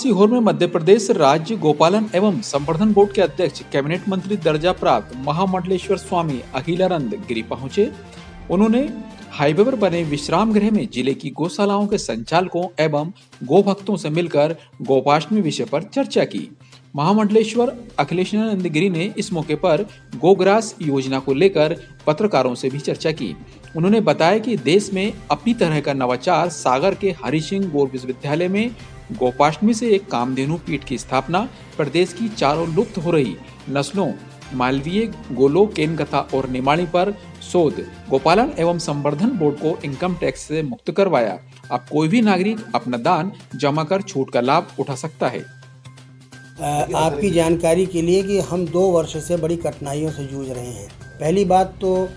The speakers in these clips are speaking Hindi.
सीहोर में मध्य प्रदेश राज्य गोपालन एवं संवर्धन बोर्ड के अध्यक्ष कैबिनेट मंत्री दर्जा प्राप्त महामंडलेश्वर स्वामी अखिलानंद गिरी पहुंचे। उन्होंने हाईवे पर बने विश्राम गृह में जिले की गौशालाओं के संचालकों एवं गौ भक्तों से मिलकर गोपाष्टमी विषय पर चर्चा की। महामंडलेश्वर अखिलेशानंद गिरी ने इस मौके पर गोग्रास योजना को लेकर पत्रकारों से भी चर्चा की। उन्होंने बताया कि देश में अपनी तरह का नवाचार सागर के हरि सिंह गौड़ विश्वविद्यालय में गोपाष्टमी से एक कामधेनु पीठ की स्थापना, प्रदेश की चारों लुप्त हो रही नस्लों मालवीय, गोलो, केनकथा और निमाड़ी पर शोध, गोपालन एवं संवर्धन बोर्ड को इनकम टैक्स से मुक्त करवाया। अब कोई भी नागरिक अपना दान जमा कर छूट का लाभ उठा सकता है। आपकी जानकारी के लिए कि हम 2 वर्ष से बड़ी कठिनाइयों से जूझ रहे हैं। पहली बात तो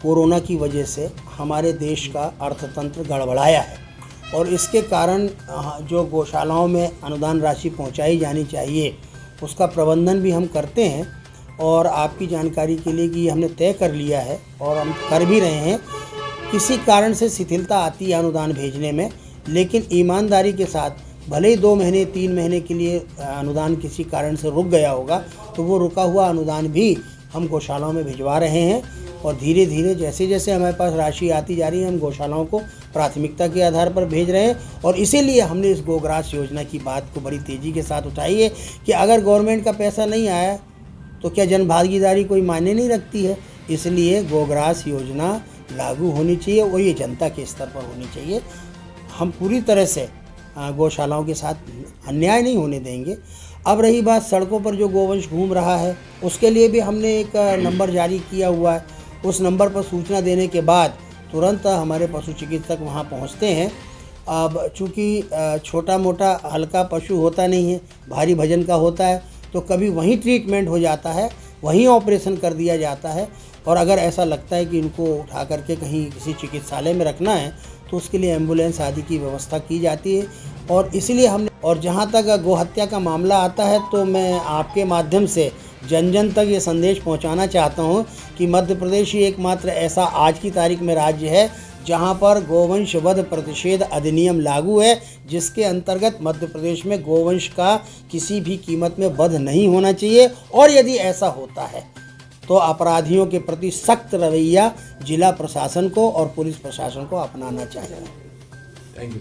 कोरोना की वजह से हमारे देश का अर्थतंत्र गड़बड़ाया है और इसके कारण जो गौशालाओं में अनुदान राशि पहुंचाई जानी चाहिए उसका प्रबंधन भी हम करते हैं। और आपकी जानकारी के लिए कि हमने तय कर लिया है और हम कर भी रहे हैं। किसी कारण से शिथिलता आती है अनुदान भेजने में, लेकिन ईमानदारी के साथ भले ही 2 महीने 3 महीने के लिए अनुदान किसी कारण से रुक गया होगा तो वो रुका हुआ अनुदान भी हम गौशालाओं में भिजवा रहे हैं। और धीरे धीरे जैसे जैसे हमारे पास राशि आती जा रही है हम गौशालाओं को प्राथमिकता के आधार पर भेज रहे हैं। और इसीलिए हमने इस गोग्रास योजना की बात को बड़ी तेज़ी के साथ उठाई है कि अगर गवर्नमेंट का पैसा नहीं आया तो क्या जनभागीदारी कोई मायने नहीं रखती है। इसलिए गोग्रास योजना लागू होनी चाहिए और ये जनता के स्तर पर होनी चाहिए। हम पूरी तरह से गौशालाओं के साथ अन्याय नहीं होने देंगे। अब रही बात सड़कों पर जो गोवंश घूम रहा है उसके लिए भी हमने एक नंबर जारी किया हुआ है। उस नंबर पर सूचना देने के बाद तुरंत हमारे पशु चिकित्सक वहां पहुंचते हैं। अब चूँकि छोटा मोटा हल्का पशु होता नहीं है, भारी वजन का होता है, तो कभी वहीं ट्रीटमेंट हो जाता है, वहीं ऑपरेशन कर दिया जाता है। और अगर ऐसा लगता है कि इनको उठा करके कहीं किसी चिकित्सालय में रखना है तो उसके लिए एम्बुलेंस आदि की व्यवस्था की जाती है। और इसलिए हमने और जहाँ तक गोहत्या का मामला आता है तो मैं आपके माध्यम से जन जन तक ये संदेश पहुँचाना चाहता हूँ कि मध्य प्रदेश ही एकमात्र ऐसा आज की तारीख में राज्य है जहाँ पर गोवंश वध प्रतिषेध अधिनियम लागू है, जिसके अंतर्गत मध्य प्रदेश में गोवंश का किसी भी कीमत में वध नहीं होना चाहिए। और यदि ऐसा होता है तो अपराधियों के प्रति सख्त रवैया जिला प्रशासन को और पुलिस प्रशासन को अपनाना चाहिए। Thank you.